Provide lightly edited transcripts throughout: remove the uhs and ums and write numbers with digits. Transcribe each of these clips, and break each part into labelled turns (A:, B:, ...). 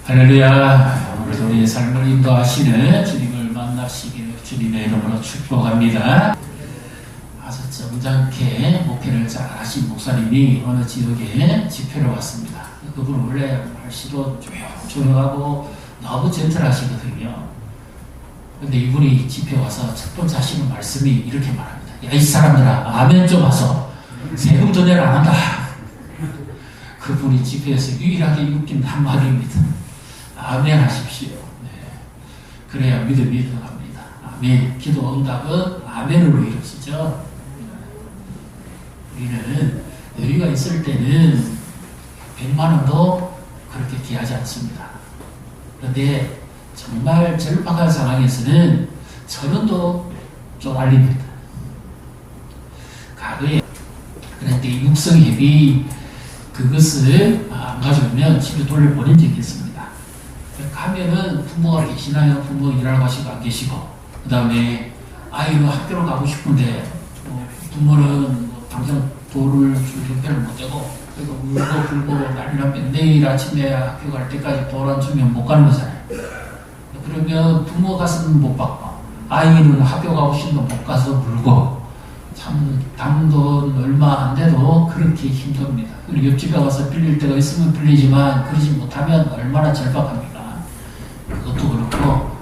A: 할렐루야. 오늘도 우리의 삶을 인도하시는 주님을 만나시기를 주님의 이름으로 축복합니다. 아주 점잖게 목회를 잘 하신 목사님이 어느 지역에 집회를 왔습니다. 그분은 원래 말씨도 조용하고 너무 젠틀하시거든요. 근데 이분이 집회 와서 첫 번째 하시는 말씀이 이렇게 말합니다. 야, 이 사람들아, 아멘 좀 하소. 세금 전해를 안 한다. 그분이 집회에서 유일하게 웃긴 한마디입니다. 아멘 하십시오. 네. 그래야 믿음이 들어갑니다. 아멘. 기도 응답은 아멘으로 이루어지죠. 우리는 여유가 있을 때는 100만 원도 그렇게 귀하지 않습니다. 그런데 정말 절박한 상황에서는 1000원도 쪼달립니다. 과거에 그런데 육성협이 그것을 안 가져오면 집에 돌려보낸 적이 있습니다. 가면은 부모가 계시나요? 부모 일하러 가시고 안 계시고, 그 다음에 아이는 학교로 가고 싶은데 부모는 당장 돈을 줄 형편을 못 되고, 그러니까 울고 불고 난리 나면 내일 아침에 학교 갈 때까지 돈 안 주면 못 가는 거잖아요. 그러면 부모 가서는 못 받고, 아이는 학교 가고 싶은데 못 가서 울고, 참 단돈 얼마 안 돼도 그렇게 힘듭니다. 그리고 옆집에 와서 빌릴 때가 있으면 빌리지만 그러지 못하면 얼마나 절박합니까? 그것도 그렇고,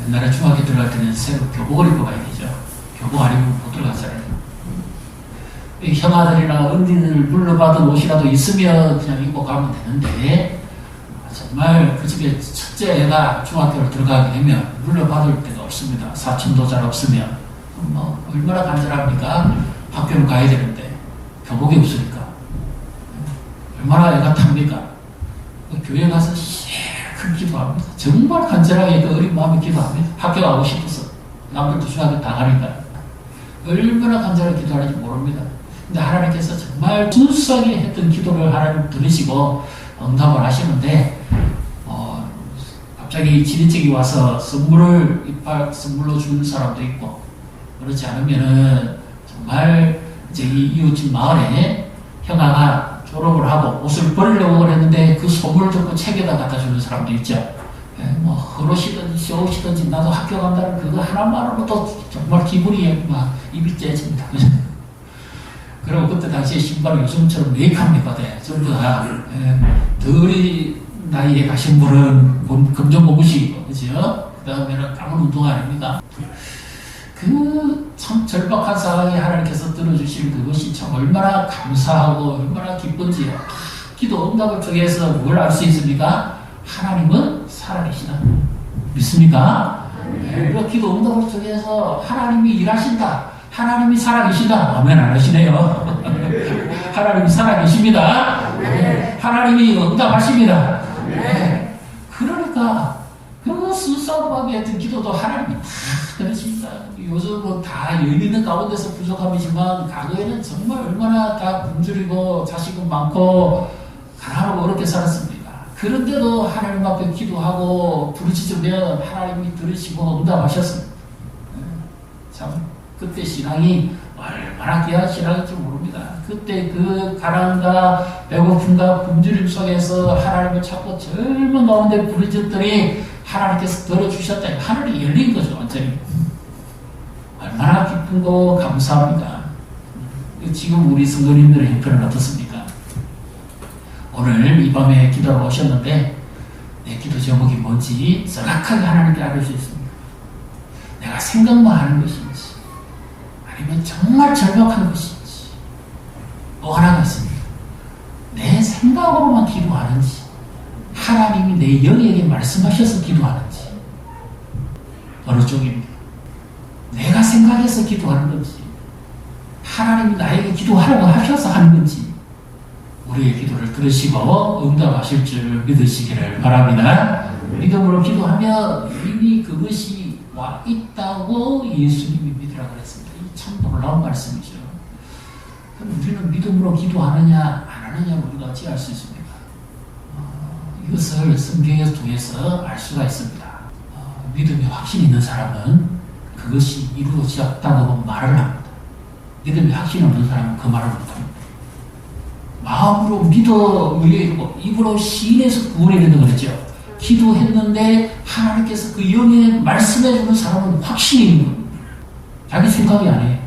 A: 옛날에 중학교 들어갈 때는 새로 교복을 입고 가야 되죠. 교복 안 입으면 못 들어가잖아요. 형아들이나 언니들 물려받은 옷이라도 있으면 그냥 입고 가면 되는데, 정말 그 집에 첫째 애가 중학교를 들어가게 되면 물려받을 데가 없습니다. 사촌도 잘 없으면. 얼마나 간절합니까? 학교를 가야 되는데 교복이 없으니까 얼마나 애가 탑니까? 교회 가서 큰 기도합니다. 정말 간절하게 그 어린 마음에 기도합니다. 학교 가고 싶어서 남들도 중학교 다 가니까 얼마나 간절하게 기도하는지 모릅니다. 근데 하나님께서 정말 순수하게 했던 기도를 하나님 들으시고 응답을 하시는데, 갑자기 지리책이 와서 선물로 준 사람도 있고, 그렇지 않으면은 정말 이제 이 이웃집 마을에 형아가 졸업을 하고 옷을 버리려고 했는데 그 소문을 듣고 책에다 갖다 주는 사람도 있죠. 허로시든지 쇼시든지 나도 학교 간다는 그거 하나만으로도 정말 기분이 막 입이 째집니다. 그리고 그때 당시에 신발은 요즘처럼 메이크업입니다. 전부 다 덜이 나이에 가신 분은 검정 고무신이고, 그죠? 그 다음에는 까만 운동화 아닙니까? 참 절박한 상황에 하나님께서 들어주신 그것이 참 얼마나 감사하고 얼마나 기쁜지요. 기도 응답을 통해서 뭘 알 수 있습니까? 하나님은 살아계시다. 믿습니까? 기도 응답을 통해서 하나님이 일하신다. 하나님이 살아계시다. 아멘 안 하시네요. 하나님이 살아계십니다. 하나님이 응답하십니다. 그러니까 그 수싸움하게 했던 기도도 하나님이 다 들으십니다. 요즘은 다 여유 있는 가운데서 부족함이지만 과거에는 정말 얼마나 다 굶주리고 자식은 많고 가난하고 어렵게 살았습니다. 그런데도 하나님 앞에 기도하고 부르짖으면 하나님이 들으시고 응답하셨습니다. 참 그때 신앙이 얼마나 귀한 신앙인지 모릅니다. 그때 그 가난과 배고픔과 굶주림 속에서 하나님을 찾고 젊은 가운데 부르짖더니 하나님께서 들어주셨다. 하늘이 열린 거죠, 완전히. 얼마나 기쁘고 감사합니다. 지금 우리 성도님들의 형편은 어떻습니까? 오늘 이 밤에 기도하러 오셨는데 내 기도 제목이 뭔지 정확하게 하나님께 알려주셨습니다. 내가 생각만 하는 것인지 아니면 정말 절박한 것인지. 또 하나가 있습니다. 내 생각으로만 기도하는지 하나님이 내 영에게 말씀하셔서 기도하는지 어느 쪽입니다. 내가 생각해서 기도하는 건지 하나님이 나에게 기도하라고 하셔서 하는 건지 우리의 기도를 들으시고 응답하실 줄 믿으시기를 바랍니다. 믿음으로 기도하면 이미 그것이 와 있다고 예수님이 믿으라고 그랬습니다. 이 참 놀라운 말씀이죠. 그럼 우리는 믿음으로 기도하느냐 안 하느냐 우리가 어찌 알 수 있습니까? 이것을 성경에서 통해서 알 수가 있습니다. 믿음이 확신 있는 사람은 그것이 이루어졌다고 말을 합니다. 믿음이 확신 없는 사람은 그 말을 못합니다. 마음으로 믿어 의뢰했고 입으로 시인해서 구원에 이르는 그랬죠. 기도했는데 하나님께서 그 영에 말씀해주는 사람은 확신이 있는 겁니다. 자기 생각이 아니에요.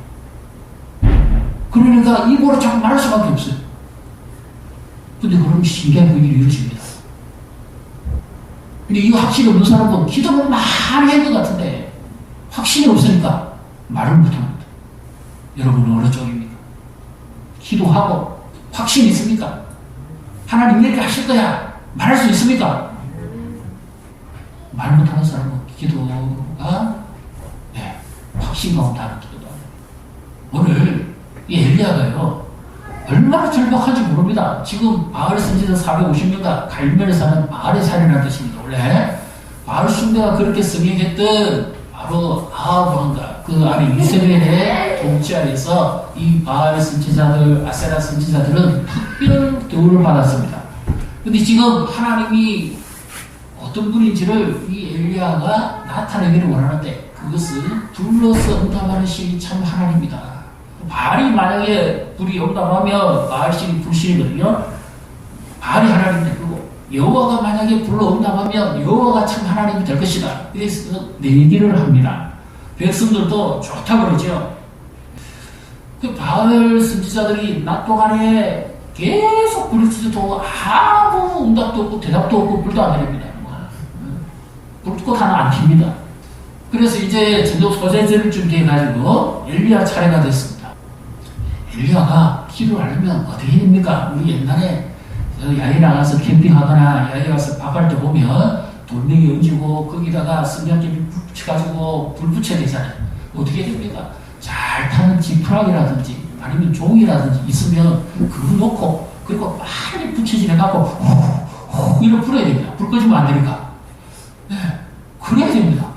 A: 그러니까 입으로 자꾸 말할 수밖에 없어요. 근데 그럼 신기한 그 일이 이루어집니다. 근데 이 확신이 없는 사람은 기도를 많이 한 것 같은데 확신이 없으니까 말을 못합니다. 여러분은 어느 쪽입니까? 기도하고 확신이 있습니까? 하나님 이렇게 하실 거야 말할 수 있습니까? 말 못하는 사람은 기도가 확신과 없다는 기도다. 오늘 이 엘리야가요 얼마나 절박한지 모릅니다. 지금 바알 선지자 450명과 갈멜에 사는 바알의 살인한 뜻입니다. 원래 바알 숭배가 그렇게 성행했던 바로 아합 왕과 그 안에 이세벨의 통치 아래서 이 바알 선지자들, 아세라 선지자들은 특별 대우를 받았습니다. 근데 지금 하나님이 어떤 분인지를 이 엘리야가 나타내기를 원하는데 그것은 불러서 응답하는 신이 참 하나님이다. 바알이 만약에 불이 응답하면 바알 신이 불신이거든요. 바알이 하나님이 될 거고 여호와가 만약에 불러 응답하면 여호와가 참 하나님이 될 것이다. 그래서 내기를 합니다. 백성들도 좋다 그러죠. 그 바알 선지자들이 낮 동안에 계속 부르짖어도 아무 응답도 없고 대답도 없고 불도 안 내립니다. 불꽃 하나 안 핍니다. 그래서 이제 저녁 소재제를 준비해가지고 엘리야 차례가 됐습니다. 엘리야가 기도를 하려면 어떻게 됩니까? 우리 옛날에 야외 나가서 캠핑하거나 야외 가서 밥할 때 보면 돌멩이 얹고 거기다가 성냥개비 붙여가지고 불 붙여야 되잖아요. 어떻게 됩니까? 잘 타는 지푸라기라든지 아니면 종이라든지 있으면 그거 놓고 그리고 빨리 붙여지내갖고 이렇게 불어야 됩니다. 불 꺼지면 안 되니까. 네, 그래야 됩니다.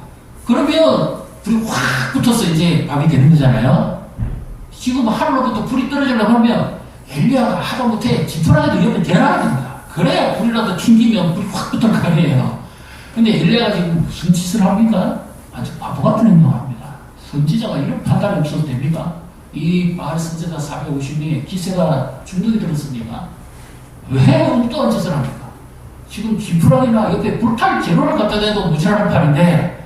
A: 그러면 불이 확 붙어서 이제 밥이 되는 거잖아요. 지금 하늘로부터 불이 떨어지려고 하면 엘리야가 하다못해 지푸라기도 옆에 대놔야 됩니다. 그래야 불이라도 튕기면 불이 확 붙을 거 아니에요. 근데 엘리야가 지금 무슨 짓을 합니까? 아주 바보 같은 행동을 합니다. 선지자가 이런 판단이 없어도 됩니까? 이 바알 선지자 450명의 기세가 중독이 들었습니까? 왜 엉뚱한 짓을 합니까? 지금 지푸라기나 옆에 불탈 재료를 갖다 대도 무시하는 판인데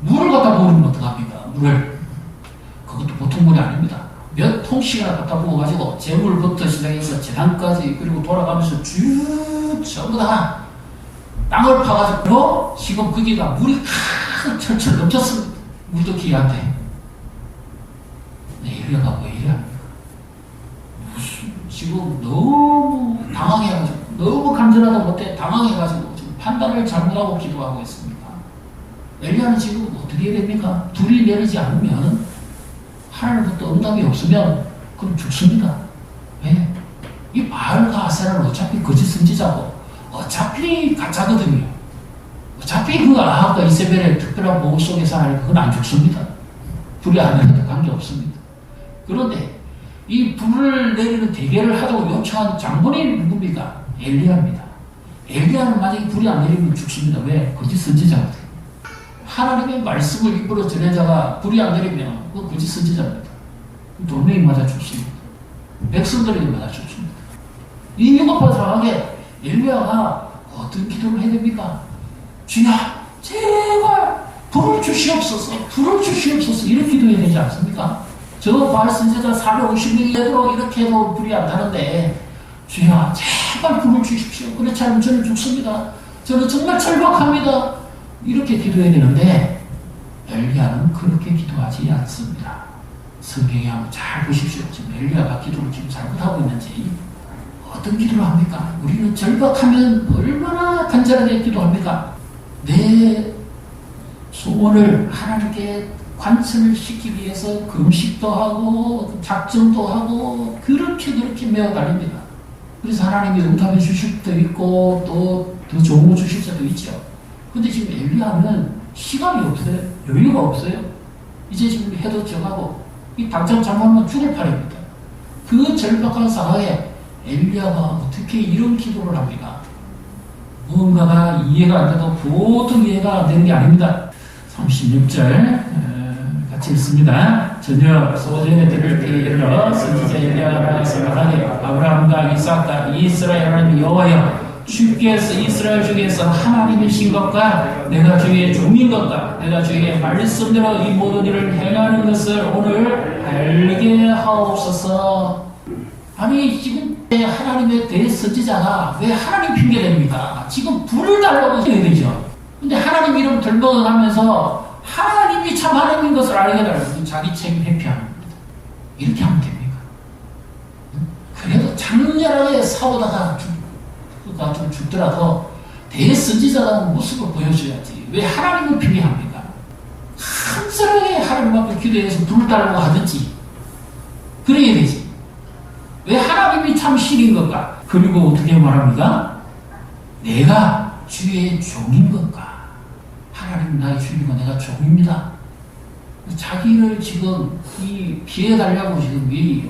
A: 물을 갖다 부으면 어떡합니까? 물을. 그것도 보통 물이 아닙니다. 몇 통씩이나 갖다 부어가지고 재물부터 시작해서 재단까지 그리고 돌아가면서 쭉 전부 다 땅을 파가지고 지금 거기가 물이 가득 철철 넘쳤습니다. 물도 기한테. 네, 이래가 왜 이래 합니까? 무슨 지금 너무 당황해가지고 너무 간절하다 못해 당황해가지고 지금 판단을 잘못하고 기도하고 있습니다. 엘리야는 지금 어떻게 해야 됩니까? 불이 내리지 않으면 하나님부터 응답이 없으면 그럼 죽습니다. 왜? 이 바알과 아세라는 어차피 거짓 선지자고 어차피 가짜거든요. 어차피 그 아합과 이세벨의 특별한 보호 속에 살아야 그건 안 죽습니다. 불이 안 내려도 관계없습니다. 그런데 이 불을 내리는 대결을 하자고 요청한 장본인이 누굽니까? 엘리야입니다. 엘리야는 만약에 불이 안 내리면 죽습니다. 왜? 거짓 선지자거든요. 하나님의 말씀을 입으로 전한 자가 불이 안 내리면 그건 거짓 선지자입니다. 돌멩이 맞아 죽습니다. 백성들에게 맞아 죽습니다. 이 위급한 상황에 엘리야가 어떤 기도를 해야 됩니까? 주여 제발 불을 주시옵소서 불을 주시옵소서 이렇게 기도해야 되지 않습니까? 저 바알 선지자 450명이 이렇게 해도 불이 안 타는데 주여 제발 불을 주십시오. 그렇지 않으면 저는 죽습니다. 저는 정말 절박합니다. 이렇게 기도해야 되는데 엘리야는 그렇게 기도하지 않습니다. 성경에 한번 잘 보십시오. 지금 엘리야가 기도를 지금 잘못하고 있는지 어떤 기도를 합니까? 우리는 절박하면 얼마나 간절하게 기도합니까? 내 소원을 하나님께 관철을 시키기 위해서 금식도 하고 작정도 하고 그렇게 메어 달립니다. 그래서 하나님이 응답해 주실 때도 있고 또 더 좋은 거 주실 때도 있죠. 근데 지금 엘리야는 시간이 없어요. 여유가 없어요. 이제 지금 해도 져가고 이 당장 잘못하면 죽을 판입니다. 그 절박한 상황에 엘리야가 어떻게 이런 기도를 합니까? 무언가가 이해가 안 돼도 보통 이해가 안 되는 게 아닙니다. 36절 같이 읽습니다. 저녁 소전에 들을 때에 이르러 선지자 엘리야가 나가서 말하되 아브라함과 이삭과 이스라엘 하나님 여호와여 주께서 이스라엘 중에서 하나님이신 것과 내가 주의 종인 것과 내가 주의 말씀대로 이 모든 일을 행하는 것을 오늘 알게 하옵소서. 아니 지금 하나님의 대선지자가 왜 하나님 핑계됩니까? 지금 불을 달라고 해야 되죠. 근데 하나님 이름 들먹하면서 하나님이 참 하나님인 것을 알게 달라고 자기 책임 회피하는 겁니다. 이렇게 하면 됩니까? 그래도 장렬하게 싸우다가 좀 죽더라도 대선지자라는 모습을 보여줘야지. 왜 하나님을 핑계합니까? 간절하게 하나님 앞에 기도해서 불을 달라고 하든지 그래야 되지. 왜 하나님이 참 신인 것과 그리고 어떻게 말합니까? 내가 주의 종인 것과 하나님 나의 주인이고 내가 종입니다. 자기를 지금 피해달라고 지금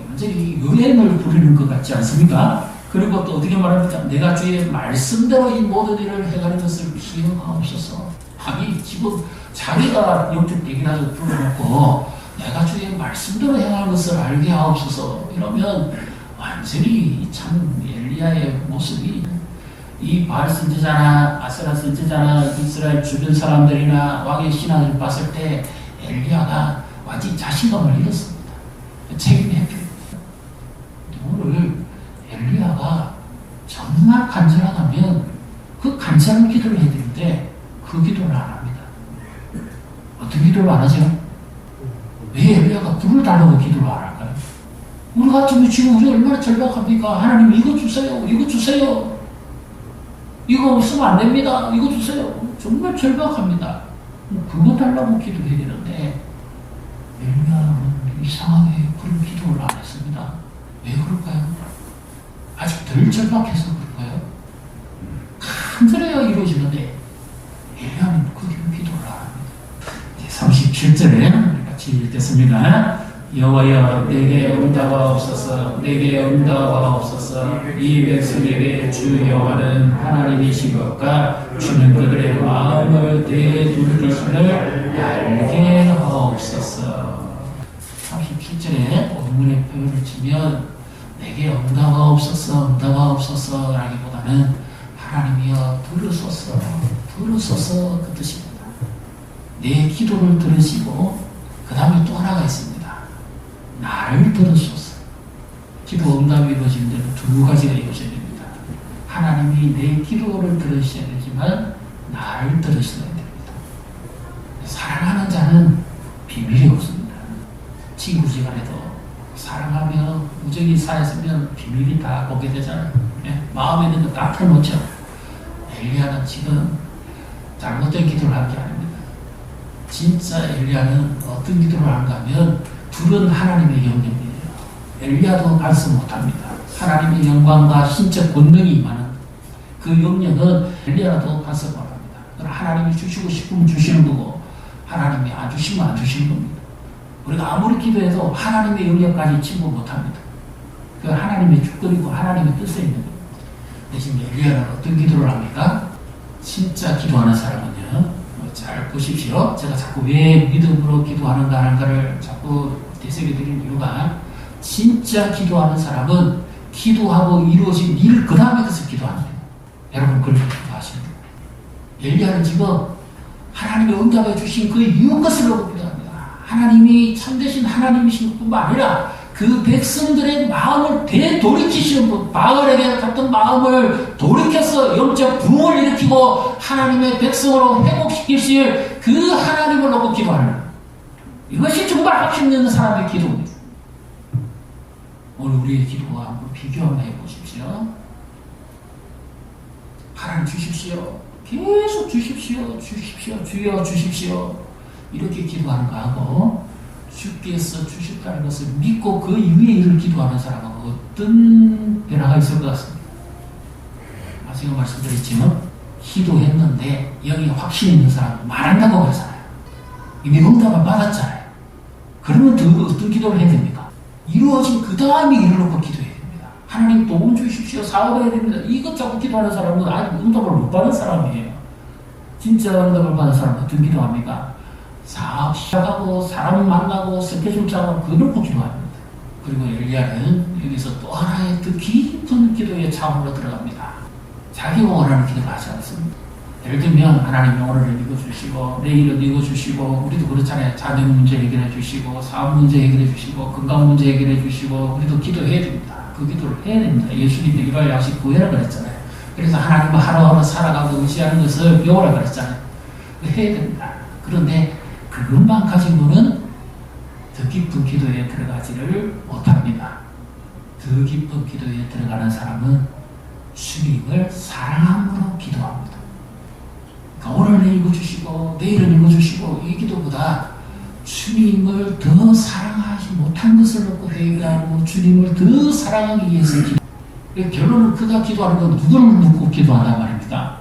A: 완전히 여행을 부리는 것 같지 않습니까? 그리고 또 어떻게 말합니까? 내가 주의 말씀대로 이 모든 일을 해가는 것을 기억하옵소서. 아니 지금 자기가 영적 대기라도 불러놓고 내가 주의 말씀대로 행하는 것을 알게 하옵소서. 이러면 완전히 참 엘리야의 모습이 이 바알 선지자나 아세라 선지자나 이스라엘 주변 사람들이나 왕의 신앙을 봤을 때 엘리야가 완전히 자신감을 잃었습니다. 책임 회피. 오늘 엘리야가 정말 간절하다면 그 간절한 기도를 해야 되는데 그 기도를 안 합니다. 어떤 기도를 안 하죠? 왜 엘리야가 불을 달라고 기도를 안 할까요? 우리 같으면 지금 우리 얼마나 절박합니까? 하나님 이거 주세요. 이거 주세요. 이거 없으면 안 됩니다. 이거 주세요. 정말 절박합니다. 그거 달라고 기도해야 되는데 엘리야는 이상하게 그런 기도를 안 했습니다. 왜 그럴까요? 아직 덜 절박해서 그럴까요? 간절해야 이루어지는데 엘리야는 그 기도를 안 합니다. 37절에 같이 읽겠습니다. 여호와여 내게 응답하옵소서. 내게 응답하옵소서. 이 백성에게 주 여호와는 하나님이신 것과 주는 그들의 마음을 되돌리심을 알게 하옵소서. 37절에 본문의 표현을 치면 내게 응답하옵소서 응답하옵소서 라기보다는 하나님이여 들으소서 들으소서 그 뜻입니다. 내 기도를 들으시고 그 다음에 또 하나가 있습니다. 나를 들으소서. 기도 응답이 이루어지는 데는 두 가지가 이루어져야 됩니다. 하나님이 내 기도를 들으셔야 되지만 나를 들으셔야 됩니다. 사랑하는 자는 비밀이 없습니다. 친구지간에도 사랑하며 우정이 쌓였으면 비밀이 다 보게 되잖아요. 네? 마음에 있는 거 다 털어놓죠. 엘리야는 지금 잘못된 기도를 한 게 아닙니다. 진짜 엘리야는 어떤 기도를 하는가 하면 둘은 하나님의 영역이에요. 엘리야도 발송 못합니다. 하나님의 영광과 신적 권능이 임하는 그 영역은 엘리야도 발송 못합니다. 하나님이 주시고 싶으면 주시는 거고 하나님이 안 주시면 안 주시는 겁니다. 우리가 아무리 기도해도 하나님의 영역까지 침범 못합니다. 그 하나님의 주권이고 하나님의 뜻에 있는 겁니다. 대신 엘리야는 어떤 기도를 합니까? 진짜 기도하는 사람은요. 잘 보십시오. 제가 자꾸 왜 믿음으로 기도하는가 하는 것을 자꾸 되새겨드리는 이유가 진짜 기도하는 사람은 기도하고 이루어진 일 그 다음에 것을 기도합니다. 여러분 그렇게 기도하십니다. 엘리야는 지금 하나님의 응답해 주신 그 이유 것을 놓고 기도합니다. 하나님이 참되신 하나님이신 뿐만 아니라 그 백성들의 마음을 되돌이키시는 분, 바알에게 같은 마음을 돌이켜서 영적 부흥을 일으키고 하나님의 백성으로 회복시키실 그 하나님을 놓고 기도하는 이것이 정말 확신 있는 사람의 기도입니다. 오늘 우리의 기도와 한번 비교 한번 해보십시오. 하나님 주십시오. 계속 주십시오. 주십시오. 주여 주십시오. 이렇게 기도하는 거하고 주께서 주실다는 것을 믿고 그 이후에 일을 기도하는 사람은 어떤 변화가 있을 것 같습니다. 제가 말씀드렸지만 기도했는데 여기 확신 있는 사람은 말한다고 그러잖아요. 이미 응답을 받았잖아요. 그러면 어떤 기도를 해야 됩니까? 이루어진 그 다음에 일을 놓고 기도해야 됩니다. 하나님 도움 주십시오. 사업해야 됩니다. 이것 자꾸 기도하는 사람은 아직 응답을 못 받은 사람이에요. 진짜 응답을 받은 사람은 어떤 기도합니까? 사업 시작하고 사람 만나고 스케줄 짜고 그놓고 기도합니다. 그리고 엘리야는 여기서 또 하나의 더 깊은 기도의 차원으로 들어갑니다. 자기가 원하는 기도를 하지 않습니다. 예를 들면 하나님 오늘을 읽어주시고 내일은 읽어주시고 우리도 그렇잖아요. 자녀 문제 해결해 주시고 사업 문제 해결해 주시고 건강 문제 해결해 주시고 우리도 기도해야 됩니다. 그 기도를 해야 됩니다. 예수님도 일할 양식 구해라 그랬잖아요. 그래서 하나님을 하루하루 살아가고 의지하는 것을 배우라 그랬잖아요. 해야 됩니다. 그런데 그것만 가지고는 더 깊은 기도에 들어가지를 못합니다. 더 깊은 기도에 들어가는 사람은 주님을 사랑함으로 기도합니다. 그러니까 오늘은 읽어주시고 내일은 읽어주시고 이 기도보다 주님을 더 사랑하지 못한 것을 놓고 회개하고 주님을 더 사랑하기 위해서 결론은 그가 기도하는 건 누구를 묻고 기도한단 말입니다.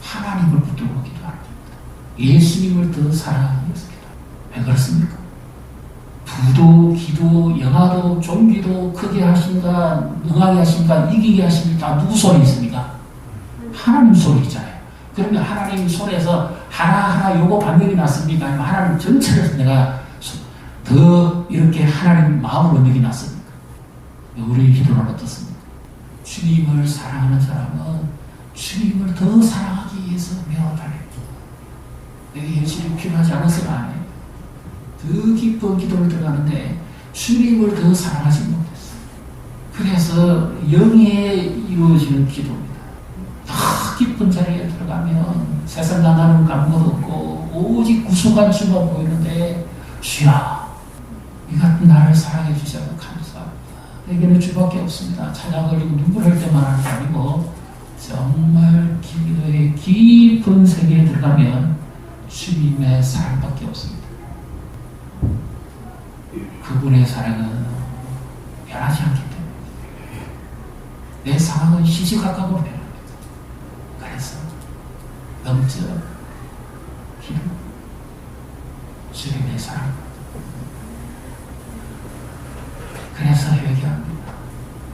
A: 하나님을 붙들고 기도하는 겁니다. 예수님을 더 사랑하기 위해서 기도. 왜 그렇습니까? 부도, 기도, 영화도, 종기도 크게 하신가, 응하게 하신가, 이기게 하십니까? 누구 손에 있습니까? 하나님 손에 있잖아요. 그러면 하나님 손에서 하나하나 요거 반응이 났습니까? 아니면 하나님 전체를 내가 더 이렇게 하나님 마음으로 능이 났습니까? 우리의 기도는 어떻습니까? 주님을 사랑하는 사람은 주님을 더 사랑하기 위해서 매우 달립니다. 내게 예수님이 필요하지 않아서가 아니에요. 더 깊은 기도를 들어가는데 주님을 더 사랑하지 못했어요. 그래서 영에 이루어지는 기도입니다. 더 깊은 자리에 들어가면 세상 나가는 감도 없고 오직 구속한 주만 보이는데 주야 이 같은 나를 사랑해 주셔서 감사합니다. 내게는 주밖에 없습니다. 찬양 걸리고 눈물 흘 때만 하는 게 아니고 정말 기도의 깊은 세계에 들어가면 주님의 사랑밖에 없습니다. 그분의 사랑은 변하지 않기 때문에 내 상황은 시시각각으로 변합니다. 그래서 넘쳐 기도 주님의 사랑 그래서 회개합니다.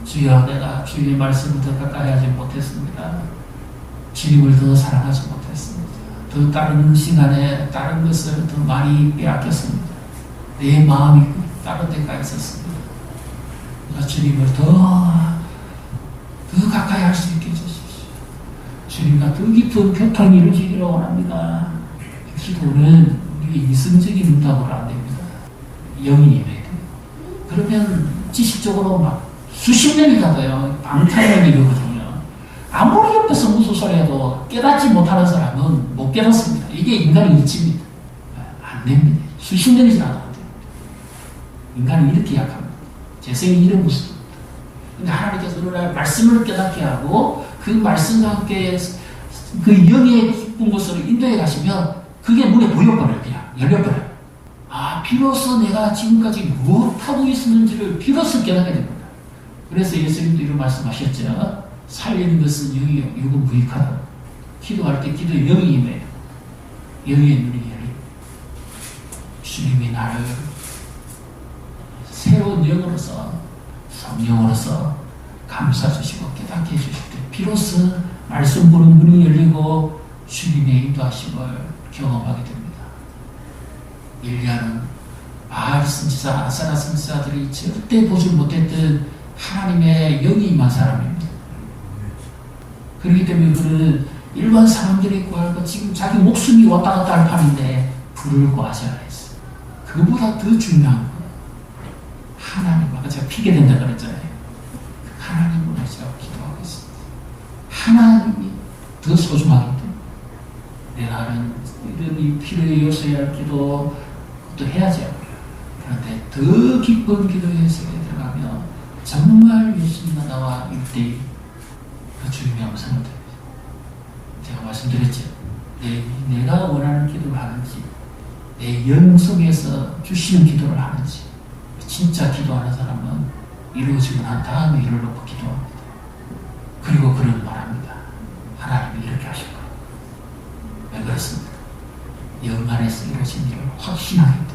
A: 주여 내가 주님의 말씀을 더 가까이 하지 못했습니다. 주님을 더 사랑하지 못했습니다. 더 다른 시간에 다른 것을 더 많이 빼앗겼습니다. 내 마음이 다른 데가 있었습니다. 내가 주님을 더 가까이 할 수 있게 해주십시오. 주님과 더 깊은 교통이 이루어지기를 원합니다. 기도는 우리의 이성적인 응답으로 안 됩니다. 영이 임해야 돼요. 그러면 지식적으로 막 수십 년이 가도요. 방탄을 이루거든요. 아무리 옆에서 무슨 소리 해도 깨닫지 못하는 사람은 못 깨닫습니다. 이게 인간의 이치입니다. 안 됩니다. 수십 년이 지나도 안 됩니다. 인간은 이렇게 약합니다. 재생이 이런 모습입니다. 근데 하나님께서 우리가 말씀을 깨닫게 하고 그 말씀과 함께 그 영의 기쁜 곳으로 인도해 가시면 그게 눈에 보여버려요. 그냥 열려버려요. 아, 비로소 내가 지금까지 무엇하고 있었는지를 비로소 깨닫게 됩니다. 그래서 예수님도 이런 말씀하셨죠. 살리는 것은 영이요, 육은 무익하다. 기도할 때 기도의 영이 임해요. 영의 눈이 열려요. 주님이 나를 새로운 영으로서 성령으로서 감싸주시고 깨닫게 해주실 때 비로소 말씀 보는 눈이 열리고 주님의 인도하심을 경험하게 됩니다. 엘리야는 바알 선지자, 아사랴 선지자들이 절대 보지 못했던 하나님의 영이 임한 사람입니다. 그렇기 때문에 그는 일반 사람들이 구할 것 지금 자기 목숨이 왔다 갔다 할 판인데 불을 구하지 않았어요. 그보다 더 중요한 거 하나님, 아까 제가 피게 된다 그랬잖아요. 하나님으로 제가 기도하고 있습니다. 하나님이 더 소중하기 때문에 내가 하는 이런 이 필요의 요소에 할 기도 그것도 해야죠. 그런데 더 깊은 기도의 세계에 들어가면 정말 예수님과 나와 일대일 그 주님의 음성을 들립니다. 제가 말씀드렸죠. 내가 원하는 기도를 하는지 내 영 속에서 주시는 기도를 하는지 진짜 기도하는 사람은 이루어지고 난 다음에 이를 놓고 기도합니다. 그리고 그런 말합니다. 하나님이 이렇게 하실 거예요. 왜 그렇습니까? 영 안에서 이루어진 일을 확신하기 때문이죠.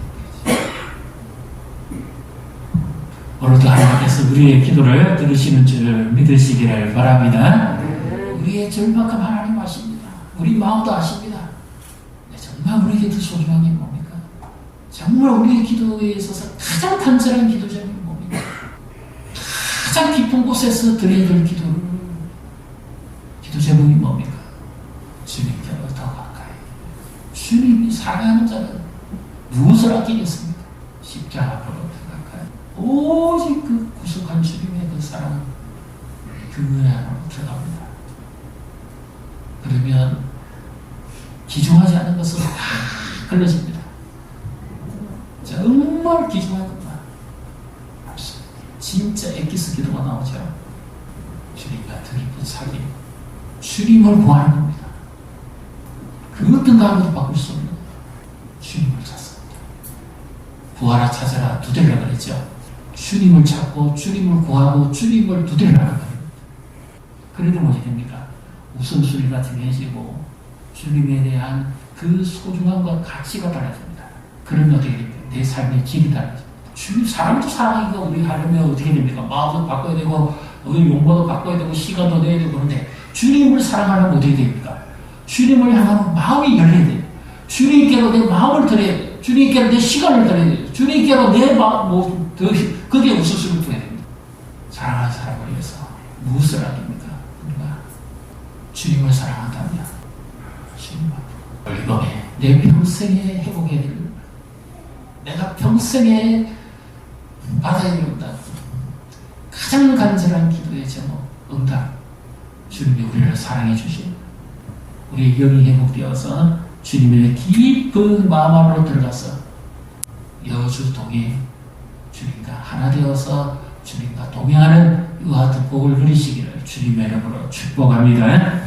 A: 오늘도 하나님께서 우리의 기도를 들으시는 줄 믿으시기를 바랍니다. 우리의 절박함 하나님 아십니다. 우리 마음도 아십니다. 정말 우리에게 더 소중한 게 뭡니까? 정말 우리의 기도에 있어서 가장 간절한 기도 제목이 뭡니까? 가장 깊은 곳에서 드려야 될 기도 제목이 뭡니까? 주님께로 더 가까이. 주님이 사랑하는 자는 무엇을 아끼겠습니까? 십자가 앞으로 더 가까이. 오직 그 구속한 주님의 그 사랑, 그 은혜 안으로 들어갑니다. 그러면 기중하지 않은 것은 다 걸러집니다. 정말 기중한 것만 진짜 엑기스 기도가 나오죠. 주님과 더 깊은 사귐, 주님을 구하는 겁니다. 그 어떤 가로도 바꿀 수 없는 주님을 찾습니다. 구하라 찾아라 두드리라 그랬죠. 주님을 찾고 주님을 구하고 주님을 두드리라는 겁니다. 그래도 뭐지 됩니까? 우선순위가 정해지고 주님에 대한 그 소중함과 가치가 달라집니다. 그러면 어떻게 됩니까? 내 삶의 길이 달라집니다. 주님 사람도 사랑이니까 우리 하려면 어떻게 됩니까? 마음도 바꿔야 되고 용모도 바꿔야 되고 시간도 내야 되고 그런데 주님을 사랑하려면 어떻게 됩니까? 주님을 향하는 마음이 열려야 돼요. 주님께로 내 마음을 드려야 돼요. 주님께로 내 시간을 드려야 돼요. 주님께로 내 마음, 그게 우선순위를 둬야 됩니다. 사랑하는 사람을 위해서 무엇을 아낍니까? 우리가 주님을 사랑한다면 주님 앞으로 이번에 내 평생에 회복해야 될 내가 평생에 받아야 될 응답, 가장 간절한 기도의 제목 응답. 주님이 우리를 사랑해 주신 우리의 영이 회복되어서 주님의 깊은 마음 안으로 들어가서 여주 동행 주님과 하나 되어서 주님과 동행하는 이와 같은 복을 누리시기를 주님의 이름으로 축복합니다.